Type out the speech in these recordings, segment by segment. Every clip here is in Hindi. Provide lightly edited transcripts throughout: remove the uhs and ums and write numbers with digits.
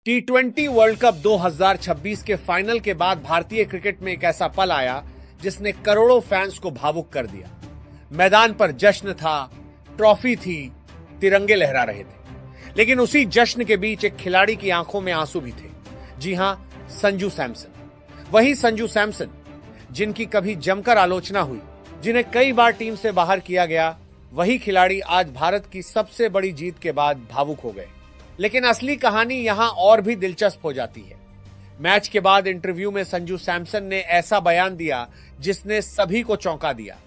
टी20 वर्ल्ड कप 2026 के फाइनल के बाद भारतीय क्रिकेट में एक ऐसा पल आया जिसने करोड़ों फैंस को भावुक कर दिया। मैदान पर जश्न था, ट्रॉफी थी, तिरंगे लहरा रहे थे, लेकिन उसी जश्न के बीच एक खिलाड़ी की आंखों में आंसू भी थे। जी हां, संजू सैमसन। वही संजू सैमसन जिनकी कभी जमकर आलोचना हुई, जिन्हें कई बार टीम से बाहर किया गया, वही खिलाड़ी आज भारत की सबसे बड़ी जीत के बाद भावुक हो गए। लेकिन असली कहानी यहां और भी दिलचस्प हो जाती है। मैच के बाद इंटरव्यू में संजू सैमसन ने ऐसा बयान दिया जिसने सभी को चौंका दिया।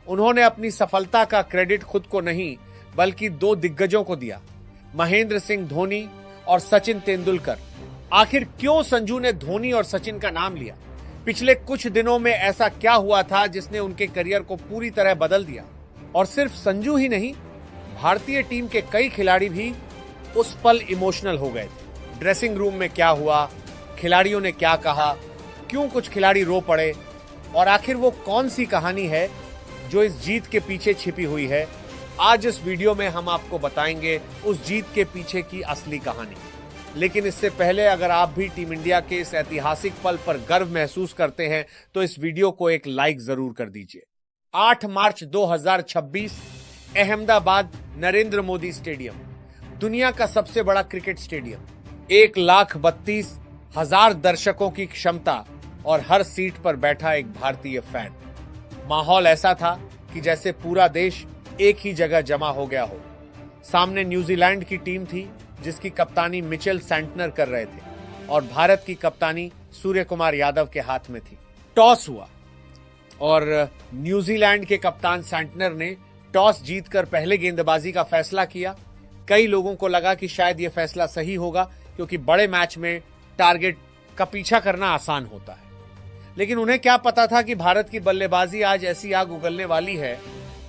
उन्होंने अपनी सफलता का क्रेडिट खुद को नहीं बल्कि दो दिग्गजों को दिया, महेंद्र सिंह धोनी और सचिन तेंदुलकर। आखिर क्यों संजू ने धोनी और सचिन का नाम लिया? पिछले कुछ दिनों में ऐसा क्या हुआ था जिसने उनके करियर को पूरी तरह बदल दिया? और सिर्फ संजू ही नहीं, भारतीय टीम के कई खिलाड़ी भी उस पल इमोशनल हो गए थे। ड्रेसिंग रूम में क्या हुआ, खिलाड़ियों ने क्या कहा, क्यों कुछ खिलाड़ी रो पड़े, और आखिर वो कौन सी कहानी है जो इस जीत के पीछे छिपी हुई है? आज इस वीडियो में हम आपको बताएंगे उस जीत के पीछे की असली कहानी। लेकिन इससे पहले अगर आप भी टीम इंडिया के इस ऐतिहासिक पल पर गर्व महसूस करते हैं तो इस वीडियो को एक लाइक जरूर कर दीजिए। 8 मार्च 2026, अहमदाबाद नरेंद्र मोदी स्टेडियम, दुनिया का सबसे बड़ा क्रिकेट स्टेडियम, 1,32,000 दर्शकों की क्षमता और हर सीट पर बैठा एक भारतीय फैन। माहौल ऐसा था कि जैसे पूरा देश एक ही जगह जमा हो गया हो। सामने न्यूजीलैंड की टीम थी जिसकी कप्तानी मिचेल सैंटनर कर रहे थे और भारत की कप्तानी सूर्य कुमार यादव के हाथ में थी। टॉस हुआ और न्यूजीलैंड के कप्तान सैंटनर ने टॉस जीतकर पहले गेंदबाजी का फैसला किया। कई लोगों को लगा कि शायद यह फैसला सही होगा क्योंकि बड़े मैच में टारगेट का पीछा करना आसान होता है। लेकिन उन्हें क्या पता था कि भारत की बल्लेबाजी आज ऐसी आग उगलने वाली है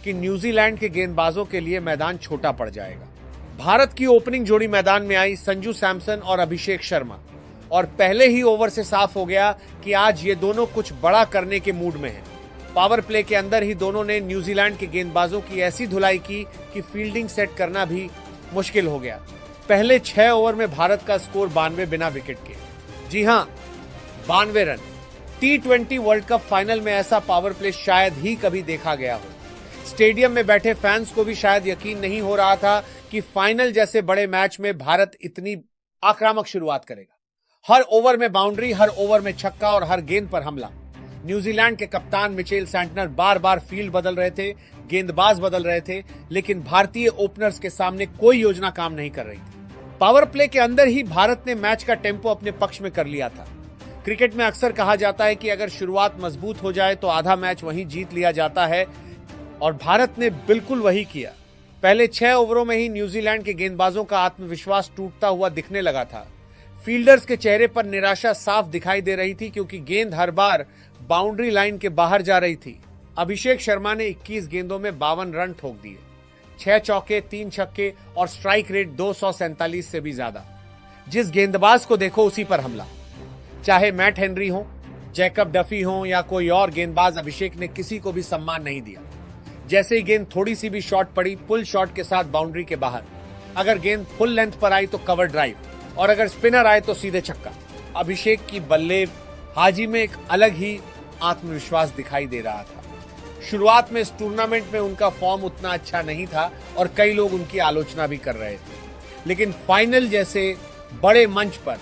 कि न्यूजीलैंड के गेंदबाजों के लिए मैदान छोटा पड़ जाएगा। भारत की ओपनिंग जोड़ी मैदान में आई, संजू सैमसन और अभिषेक शर्मा, और पहले ही ओवर से साफ हो गया कि आज ये दोनों कुछ बड़ा करने के मूड में हैं। पावर प्ले के अंदर ही दोनों ने न्यूजीलैंड के गेंदबाजों की ऐसी धुलाई की कि फील्डिंग सेट करना भी मुश्किल हो गया। पहले 6 ओवर में भारत का स्कोर 92 बिना विकेट के। जी हां, 92 रन। टी20 वर्ल्ड कप फाइनल में ऐसा पावर प्ले शायद ही कभी देखा गया हो। स्टेडियम में बैठे फैंस को भी शायद यकीन नहीं हो रहा था कि फाइनल जैसे बड़े मैच में भारत इतनी आक्रामक शुरुआत करेगा। हर ओवर में बाउंड्री, हर ओवर में छक्का और हर गेंद पर हमला। न्यूजीलैंड के कप्तान मिचेल सैंटनर बार बार फील्ड बदल रहे थे, गेंदबाज बदल रहे थे, लेकिन भारतीय ओपनर्स के सामने कोई योजना काम नहीं कर रही थी। पावर प्ले के अंदर ही भारत ने मैच का टेम्पो अपने पक्ष में कर लिया था। क्रिकेट में अक्सर कहा जाता है कि अगर शुरुआत मजबूत हो जाए तो आधा मैच वहीं जीत लिया जाता है, और भारत ने बिल्कुल वही किया। पहले 6 ओवरों में ही न्यूजीलैंड के गेंदबाजों का आत्मविश्वास टूटता हुआ दिखने लगा था। फील्डर्स के चेहरे पर निराशा साफ दिखाई दे रही थी क्योंकि गेंद हर बार बाउंड्री लाइन के बाहर जा रही थी। अभिषेक शर्मा ने 21 गेंदों में 52 रन ठोक दिए, 6 चौके, 3 छक्के और स्ट्राइक रेट 247 से भी ज्यादा। जिस गेंदबाज को देखो उसी पर हमला, चाहे मैट हेनरी हो, जैकब डफी हो या कोई और गेंदबाज, अभिषेक ने किसी को भी सम्मान नहीं दिया। जैसे ही गेंद थोड़ी सी भी शॉर्ट पड़ी, पुल शॉट के साथ बाउंड्री के बाहर। अगर गेंद फुल लेंथ पर आई तो कवर ड्राइव, और अगर स्पिनर आए तो सीधे छक्का। अभिषेक की बल्लेबाजी में एक अलग ही आत्मविश्वास दिखाई दे रहा था। शुरुआत में इस टूर्नामेंट में उनका फॉर्म उतना अच्छा नहीं था और कई लोग उनकी आलोचना भी कर रहे थे, लेकिन फाइनल जैसे बड़े मंच पर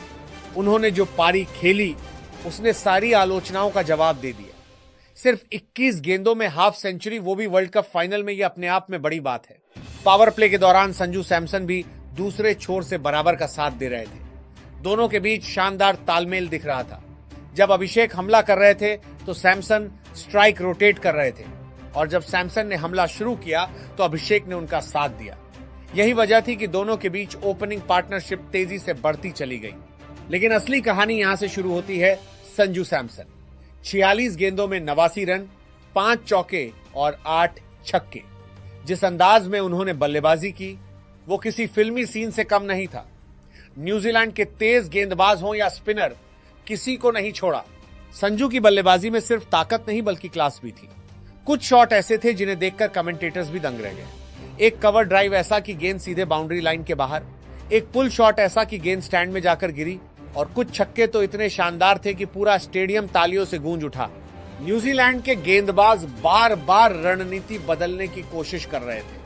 उन्होंने जो पारी खेली उसने सारी आलोचनाओं का जवाब दे दिया। सिर्फ 21 गेंदों में हाफ सेंचुरी, वो भी वर्ल्ड कप फाइनल में, यह अपने आप में बड़ी बात है। पावर प्ले के दौरान संजू सैमसन भी दूसरे छोर से बराबर का साथ दे रहे थे। दोनों के बीच शानदार तालमेल दिख रहा था। जब अभिषेक हमला कर रहे थे तो सैमसन स्ट्राइक रोटेट कर रहे थे, और जब सैमसन ने हमला शुरू किया तो अभिषेक ने उनका साथ दिया। यही वजह थी कि दोनों के बीच ओपनिंग पार्टनरशिप तेजी से बढ़ती चली गई। लेकिन असली कहानी यहां से शुरू होती है। संजू सैमसन 46 गेंदों में 89 रन, 5 चौके और 8 छक्के। जिस अंदाज में उन्होंने बल्लेबाजी की वो किसी फिल्मी सीन से कम नहीं था। न्यूजीलैंड के तेज गेंदबाज हों या स्पिनर, किसी को नहीं छोड़ा। संजू की बल्लेबाजी में सिर्फ ताकत नहीं बल्कि क्लास भी थी। कुछ शॉट ऐसे थे जिन्हें देखकर कमेंटेटर्स भी दंग रह गए। एक कवर ड्राइव ऐसा कि गेंद सीधे बाउंड्री लाइन के बाहर, एक पुल शॉट ऐसा कि गेंद स्टैंड में जाकर गिरी, और कुछ छक्के तो इतने शानदार थे कि पूरा स्टेडियम तालियों से गूंज उठा। न्यूजीलैंड के गेंदबाज बार बार रणनीति बदलने की कोशिश कर रहे थे।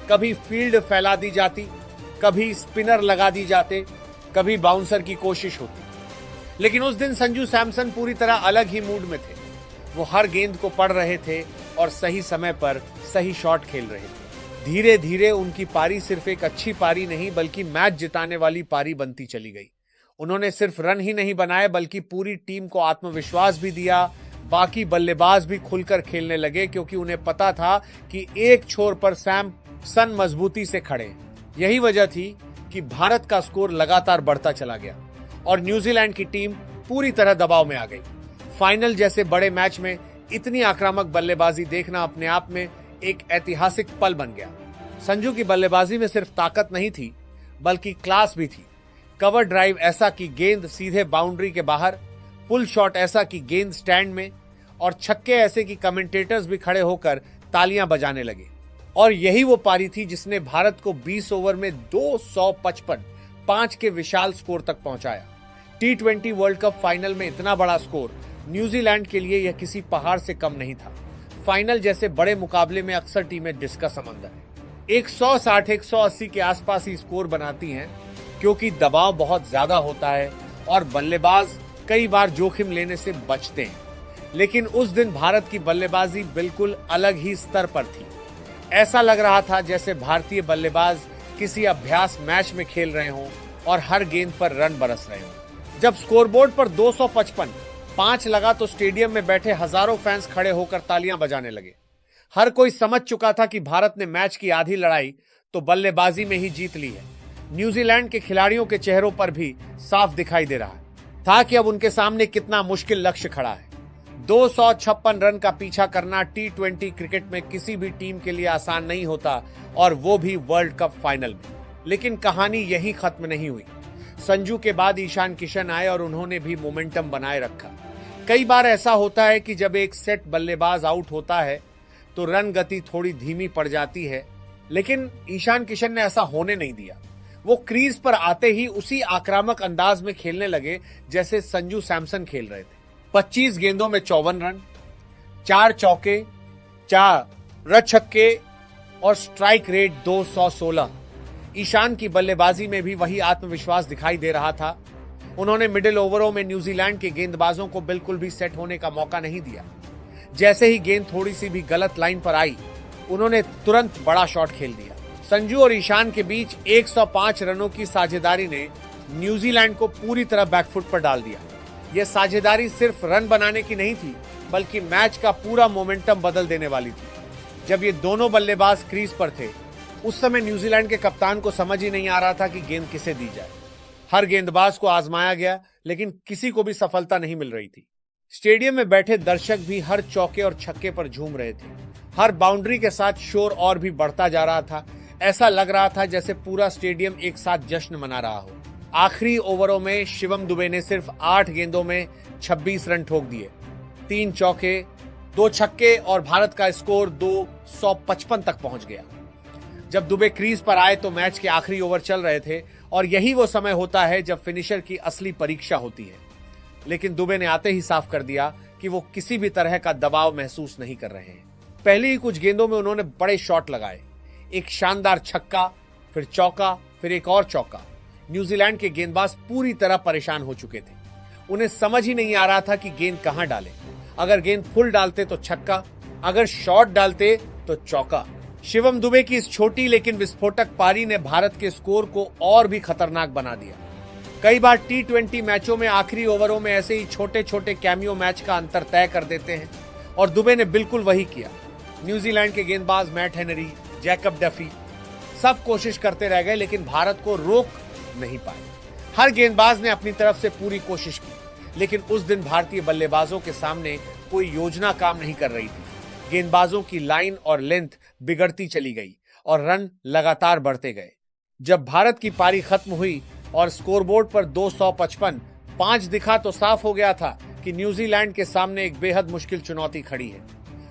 कभी फील्ड फैला दी जाती, कभी स्पिनर लगा दी जाते, कभी बाउंसर की कोशिश होती। लेकिन उस दिन संजू सैमसन पूरी तरह अलग ही मूड में थे। वो हर गेंद को पढ़ रहे थे और सही समय पर सही शॉट खेल रहे थे। धीरे धीरे उनकी पारी सिर्फ एक अच्छी पारी नहीं बल्कि मैच जिताने वाली पारी बनती चली गई। उन्होंने सिर्फ रन ही नहीं बनाए बल्कि पूरी टीम को आत्मविश्वास भी दिया। बाकी बल्लेबाज भी खुलकर खेलने लगे क्योंकि उन्हें पता था कि एक छोर पर सैमसन मजबूती से खड़े। यही वजह थी कि भारत का स्कोर लगातार बढ़ता चला गया और न्यूजीलैंड की टीम पूरी तरह दबाव में आ गई। फाइनल जैसे बड़े मैच में इतनी आक्रामक बल्लेबाजी देखना अपने आप में एक ऐतिहासिक पल बन गया। संजू की बल्लेबाजी में सिर्फ ताकत नहीं थी बल्कि क्लास भी थी। कवर ड्राइव ऐसा कि गेंद सीधे बाउंड्री के बाहर, पुल शॉट ऐसा कि गेंद स्टैंड में, और छक्के ऐसे कि कमेंटेटर्स भी खड़े होकर तालियां बजाने लगे। और यही वो पारी थी जिसने भारत को 20 ओवर में 255 के विशाल स्कोर तक पहुंचाया। T20 वर्ल्ड कप फाइनल में इतना बड़ा स्कोर न्यूजीलैंड के लिए यह किसी पहाड़ से कम नहीं था। फाइनल जैसे बड़े मुकाबले में अक्सर टीमें जिसका समंदर है 160-180 के आसपास ही स्कोर बनाती हैं क्योंकि दबाव बहुत ज्यादा होता है और बल्लेबाज कई बार जोखिम लेने से बचते हैं। लेकिन उस दिन भारत की बल्लेबाजी बिल्कुल अलग ही स्तर पर थी। ऐसा लग रहा था जैसे भारतीय बल्लेबाज किसी अभ्यास मैच में खेल रहे हों और हर गेंद पर रन बरस रहे हों। जब स्कोरबोर्ड पर 255 लगा तो स्टेडियम में बैठे हजारों फैंस खड़े होकर तालियां बजाने लगे। हर कोई समझ चुका था कि भारत ने मैच की आधी लड़ाई तो बल्लेबाजी में ही जीत ली है। न्यूजीलैंड के खिलाड़ियों के चेहरों पर भी साफ दिखाई दे रहा था कि अब उनके सामने कितना मुश्किल लक्ष्य खड़ा है। 256 रन का पीछा करना T20 क्रिकेट में किसी भी टीम के लिए आसान नहीं होता और वो भी वर्ल्ड कप फाइनल में। लेकिन कहानी यही खत्म नहीं हुई। संजू के बाद ईशान किशन आए और उन्होंने भी मोमेंटम बनाए रखा। कई बार ऐसा होता है कि जब एक सेट बल्लेबाज आउट होता है तो रन गति थोड़ी धीमी पड़ जाती है, लेकिन ईशान किशन ने ऐसा होने नहीं दिया। वो क्रीज पर आते ही उसी आक्रामक अंदाज में खेलने लगे जैसे संजू सैमसन खेल रहे थे। 25 गेंदों में 54 रन, 4 चौके, 4 छक्के और स्ट्राइक रेट 216। ईशान की बल्लेबाजी में भी वही आत्मविश्वास दिखाई दे रहा था। उन्होंने मिडिल ओवरों में न्यूजीलैंड के गेंदबाजों को बिल्कुल भी सेट होने का मौका नहीं दिया। जैसे ही गेंद थोड़ी सी भी गलत लाइन पर आई, उन्होंने तुरंत बड़ा शॉट खेल दिया। संजू और ईशान के बीच 105 रनों की साझेदारी ने न्यूजीलैंड को पूरी तरह बैकफुट पर डाल दिया। यह साझेदारी सिर्फ रन बनाने की नहीं थी बल्कि मैच का पूरा मोमेंटम बदल देने वाली थी। जब ये दोनों बल्लेबाज क्रीज पर थे उस समय न्यूजीलैंड के कप्तान को समझ ही नहीं आ रहा था कि गेंद किसे दी जाए। हर गेंदबाज को आजमाया गया लेकिन किसी को भी सफलता नहीं मिल रही थी। स्टेडियम में बैठे दर्शक भी हर चौके और छक्के पर झूम रहे थे। हर बाउंड्री के साथ शोर और भी बढ़ता जा रहा था। ऐसा लग रहा था जैसे पूरा स्टेडियम एक साथ जश्न मना रहा हो। आखिरी ओवरों में शिवम दुबे ने सिर्फ 8 गेंदों में 26 रन ठोक दिए, 3 चौके, 2 छक्के और भारत का स्कोर 255 तक पहुंच गया। जब दुबे क्रीज पर आए तो मैच के आखिरी ओवर चल रहे थे और यही वो समय होता है जब फिनिशर की असली परीक्षा होती है। लेकिन दुबे ने आते ही साफ कर दिया कि वो किसी भी तरह का दबाव महसूस नहीं कर रहे हैं। पहले ही कुछ गेंदों में उन्होंने बड़े शॉट लगाए, एक शानदार छक्का, फिर चौका, फिर एक और चौका। न्यूजीलैंड के गेंदबाज पूरी तरह परेशान हो चुके थे। उन्हें समझ ही नहीं आ रहा था कि गेंद कहां डालें। अगर गेंद फुल डालते तो छक्का, अगर शॉर्ट डालते तो चौका। शिवम दुबे की इस छोटी लेकिन विस्फोटक पारी ने भारत के स्कोर को और भी खतरनाक बना दिया। कई बार T20 मैचों में आखिरी ओवरों में ऐसे ही छोटे छोटे कैमियो मैच का अंतर तय कर देते हैं और दुबे ने बिल्कुल वही किया। न्यूजीलैंड के गेंदबाज मैट हेनरी, जैकब डफी सब कोशिश करते रह गए लेकिन भारत को रोक नहीं पाए। हर गेंदबाज ने अपनी तरफ से पूरी कोशिश की लेकिन उस दिन भारतीय बल्लेबाजों के सामने कोई योजना काम नहीं कर रही थी। गेंदबाजों की लाइन और लेंथ बिगड़ती चली गई और रन लगातार बढ़ते गए। जब भारत की पारी खत्म हुई और स्कोरबोर्ड पर 255 दिखा तो साफ हो गया था कि न्यूजीलैंड के सामने एक बेहद मुश्किल चुनौती खड़ी है।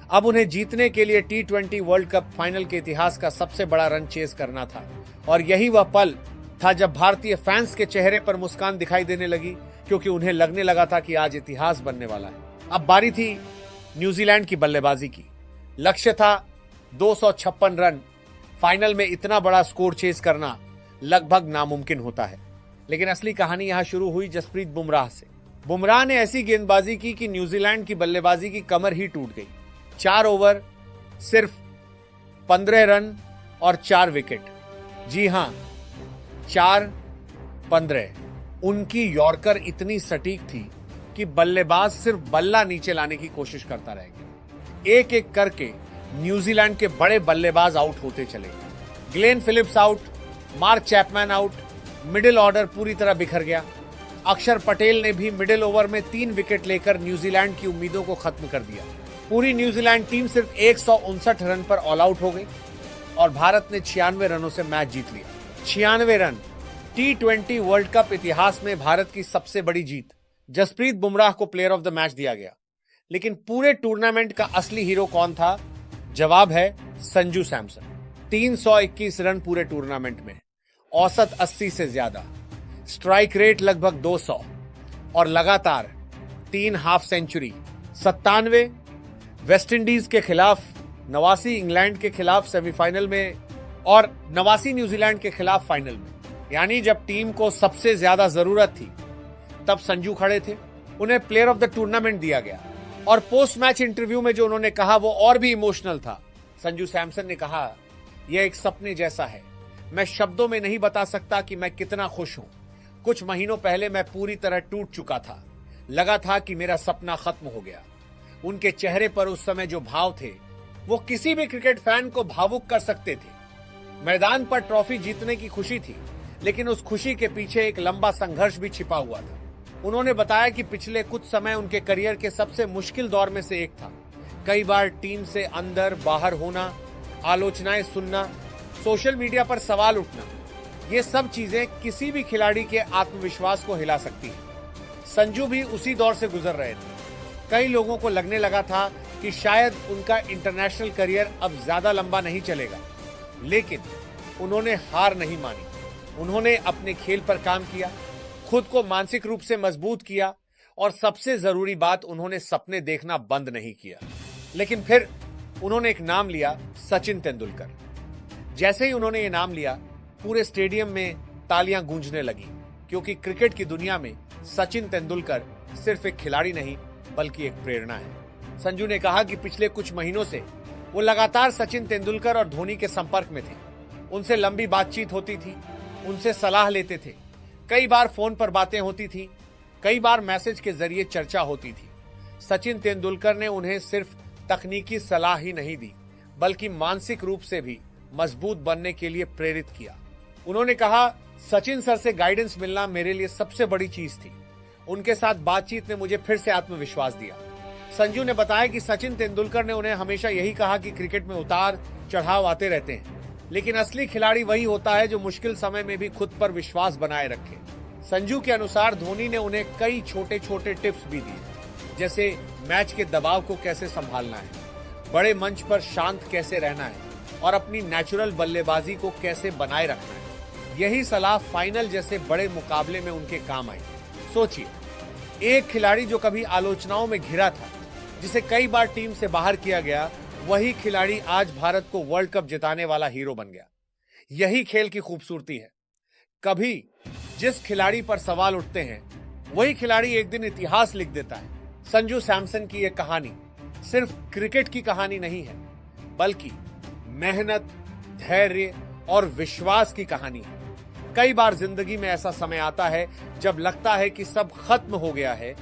अब उन्हें जीतने के लिए T20 वर्ल्ड कप फाइनल के इतिहास का सबसे बड़ा रन चेस करना था और यही वह पल था जब भारतीय फैंस के चेहरे पर मुस्कान दिखाई देने लगी, क्योंकि उन्हें लगने लगा था कि आज इतिहास बनने वाला है। अब बारी थी न्यूजीलैंड की बल्लेबाजी की। लक्ष्य था 256 रन। फाइनल में इतना बड़ा स्कोर चेज करना लगभग नामुमकिन होता है। लेकिन असली कहानी यहां शुरू हुई जसप्रीत बुमराह से। बुमराह ने ऐसी गेंदबाजी की कि न्यूजीलैंड की बल्लेबाजी की कमर ही टूट गई। 4 ओवर, सिर्फ 15 रन और 4 विकेट। जी हां, 4-15। उनकी यॉर्कर इतनी सटीक थी कि बल्लेबाज सिर्फ बल्ला नीचे लाने की कोशिश करता रह गया। एक एक करके न्यूजीलैंड के बड़े बल्लेबाज आउट होते चले गए। Glenn Phillips out, mark Chapman out, middle order पूरी तरह बिखर गया। अक्षर पटेल ने भी मिडिल ओवर में 3 विकेट लेकर न्यूजीलैंड की उम्मीदों को खत्म कर दिया। पूरी न्यूजीलैंड टीम सिर्फ 159 रन पर ऑल आउट हो गई और भारत ने 96 रनों से मैच जीत लिया। 96 रन, T20 वर्ल्ड कप इतिहास में भारत की सबसे बड़ी जीत। जसप्रीत बुमराह को प्लेयर ऑफ द मैच दिया गया। लेकिन पूरे टूर्नामेंट का असली हीरो कौन था? जवाब है संजू सैमसन। 321 रन पूरे टूर्नामेंट में, औसत 80 से ज्यादा, स्ट्राइक रेट लगभग 200 और लगातार 3 हाफ सेंचुरी। 97 वेस्टइंडीज के खिलाफ, 89 इंग्लैंड के खिलाफ सेमीफाइनल में और 89 न्यूजीलैंड के खिलाफ फाइनल में। यानी जब टीम को सबसे ज्यादा जरूरत थी तब संजू खड़े थे। उन्हें प्लेयर ऑफ द टूर्नामेंट दिया गया और पोस्ट मैच इंटरव्यू में जो उन्होंने कहा वो और भी इमोशनल था। संजू सैमसन ने कहा, यह एक सपने जैसा है। मैं शब्दों में नहीं बता सकता कि मैं कितना खुश हूं। कुछ महीनों पहले मैं पूरी तरह टूट चुका था। लगा था कि मेरा सपना खत्म हो गया। उनके चेहरे पर उस समय जो भाव थे वो किसी भी क्रिकेट फैन को भावुक कर सकते थे। मैदान पर ट्रॉफी जीतने की खुशी थी, लेकिन उस खुशी के पीछे एक लंबा संघर्ष भी छिपा हुआ था। उन्होंने बताया कि पिछले कुछ समय उनके करियर के सबसे मुश्किल दौर में से एक था। कई बार टीम से अंदर बाहर होना, आलोचनाएं सुनना, सोशल मीडिया पर सवाल उठना, ये सब चीजें किसी भी खिलाड़ी के आत्मविश्वास को हिला सकती हैं। संजू भी उसी दौर से गुजर रहे थे। कई लोगों को लगने लगा था कि शायद उनका इंटरनेशनल करियर अब ज्यादा लंबा नहीं चलेगा, लेकिन उन्होंने हार नहीं मानी। उन्होंने अपने खेल पर काम किया, खुद को मानसिक रूप से मजबूत किया और सबसे जरूरी बात, उन्होंने सपने देखना बंद नहीं किया। लेकिन फिर उन्होंने एक नाम लिया, सचिन तेंदुलकर। जैसे ही उन्होंने ये नाम लिया, पूरे स्टेडियम में तालियां गूंजने लगी, क्योंकि क्रिकेट की दुनिया में सचिन तेंदुलकर सिर्फ एक खिलाड़ी नहीं बल्कि एक प्रेरणा है। संजू ने कहा कि पिछले कुछ महीनों से वो लगातार सचिन तेंदुलकर और धोनी के संपर्क में थे। उनसे लंबी बातचीत होती थी, उनसे सलाह लेते थे। कई बार फोन पर बातें होती थी, कई बार मैसेज के जरिए चर्चा होती थी। सचिन तेंदुलकर ने उन्हें सिर्फ तकनीकी सलाह ही नहीं दी, बल्कि मानसिक रूप से भी मजबूत बनने के लिए प्रेरित किया। उन्होंने कहा, सचिन सर से गाइडेंस मिलना मेरे लिए सबसे बड़ी चीज थी। उनके साथ बातचीत ने मुझे फिर से आत्मविश्वास दिया। संजू ने बताया कि सचिन तेंदुलकर ने उन्हें हमेशा यही कहा कि क्रिकेट में उतार चढ़ाव आते रहते हैं, लेकिन असली खिलाड़ी वही होता है जो मुश्किल समय में भी खुद पर विश्वास बनाए रखे। संजू के अनुसार धोनी ने उन्हें कई छोटे छोटे टिप्स भी दिए, जैसे मैच के दबाव को कैसे संभालना है, बड़े मंच पर शांत कैसे रहना है और अपनी नेचुरल बल्लेबाजी को कैसे बनाए रखना है। यही सलाह फाइनल जैसे बड़े मुकाबले में उनके काम आई। सोचिए, एक खिलाड़ी जो कभी आलोचनाओं में घिरा था, जिसे कई बार टीम से बाहर किया गया, वही खिलाड़ी आज भारत को वर्ल्ड कप जिताने वाला हीरो बन गया। यही खेल की खूबसूरती है। कभी जिस खिलाड़ी पर सवाल उठते हैं, वही खिलाड़ी एक दिन इतिहास लिख देता है। संजू सैमसन की यह कहानी सिर्फ क्रिकेट की कहानी नहीं है, बल्कि मेहनत, धैर्य और विश्वास की कहानी है। कई बार जिंदगी में ऐसा समय आता है जब लगता है कि सब खत्म हो गया है,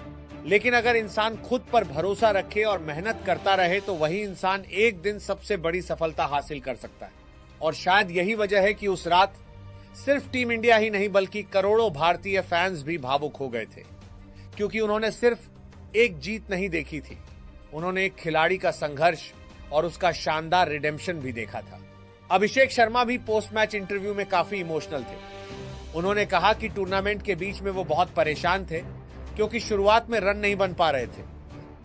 लेकिन अगर इंसान खुद पर भरोसा रखे और मेहनत करता रहे तो वही इंसान एक दिन सबसे बड़ी सफलता हासिल कर सकता है। और शायद यही वजह है कि उस रात सिर्फ टीम इंडिया ही नहीं बल्कि करोड़ों भारतीय फैंस भी भावुक हो गए थे, क्योंकि उन्होंने सिर्फ एक जीत नहीं देखी थी, उन्होंने एक खिलाड़ी का संघर्ष और उसका शानदार रिडेम्पशन भी देखा था। अभिषेक शर्मा भी पोस्ट मैच इंटरव्यू में काफी इमोशनल थे। उन्होंने कहा कि टूर्नामेंट के बीच में वो बहुत परेशान थे, क्योंकि शुरुआत में रन नहीं बन पा रहे थे।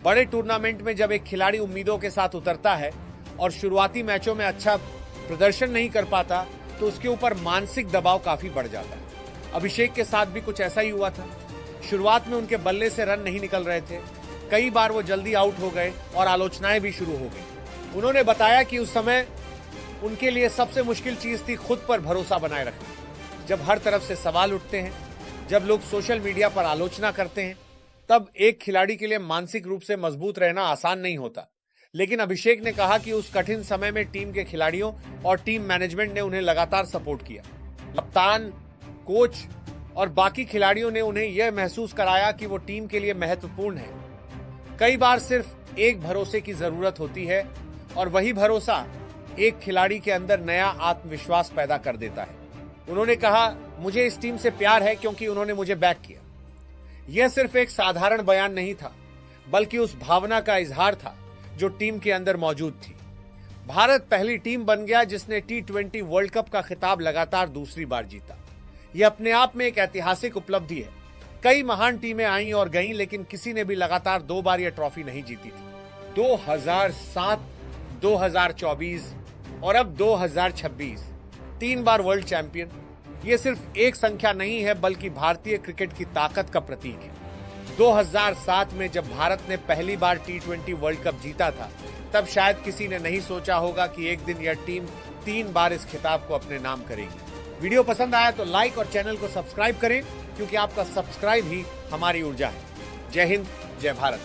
बड़े टूर्नामेंट में जब एक खिलाड़ी उम्मीदों के साथ उतरता है और शुरुआती मैचों में अच्छा प्रदर्शन नहीं कर पाता, तो उसके ऊपर मानसिक दबाव काफी बढ़ जाता है। अभिषेक के साथ भी कुछ ऐसा ही हुआ था। शुरुआत में उनके बल्ले से रन नहीं निकल रहे थे, कई बार वो जल्दी आउट हो गए और आलोचनाएं भी शुरू हो गई। उन्होंने बताया कि उस समय उनके लिए सबसे मुश्किल चीज थी खुद पर भरोसा बनाए रखना। जब हर तरफ से सवाल उठते हैं, जब लोग सोशल मीडिया पर आलोचना करते हैं, तब एक खिलाड़ी के लिए मानसिक रूप से मजबूत रहना आसान नहीं होता। लेकिन अभिषेक ने कहा कि उस कठिन समय में टीम के खिलाड़ियों और टीम मैनेजमेंट ने उन्हें लगातार सपोर्ट किया। कप्तान, कोच और बाकी खिलाड़ियों ने उन्हें यह महसूस कराया कि वो टीम के लिए महत्वपूर्ण है। कई बार सिर्फ एक भरोसे की जरूरत होती है और वही भरोसा एक खिलाड़ी के अंदर नया आत्मविश्वास पैदा कर देता है। उन्होंने कहा, मुझे इस टीम से प्यार है क्योंकि उन्होंने मुझे बैक किया। यह सिर्फ एक साधारण बयान नहीं था, बल्कि उस भावना का इजहार था जो टीम के अंदर मौजूद थी। भारत पहली टीम बन गया जिसने T20 वर्ल्ड कप का खिताब लगातार दूसरी बार जीता। यह अपने आप में एक ऐतिहासिक उपलब्धि है। कई महान टीमें आईं और गईं, लेकिन किसी ने भी लगातार 2 बार यह ट्रॉफी नहीं जीती थी। 2007, 2024 और अब 2026 3 बार वर्ल्ड चैंपियन। यह सिर्फ एक संख्या नहीं है, बल्कि भारतीय क्रिकेट की ताकत का प्रतीक है। 2007 में जब भारत ने पहली बार T20 वर्ल्ड कप जीता था, तब शायद किसी ने नहीं सोचा होगा कि एक दिन यह टीम 3 बार इस खिताब को अपने नाम करेगी। वीडियो पसंद आया तो लाइक और चैनल को सब्सक्राइब करें, क्योंकि आपका सब्सक्राइब ही हमारी ऊर्जा है। जय हिंद, जय भारत।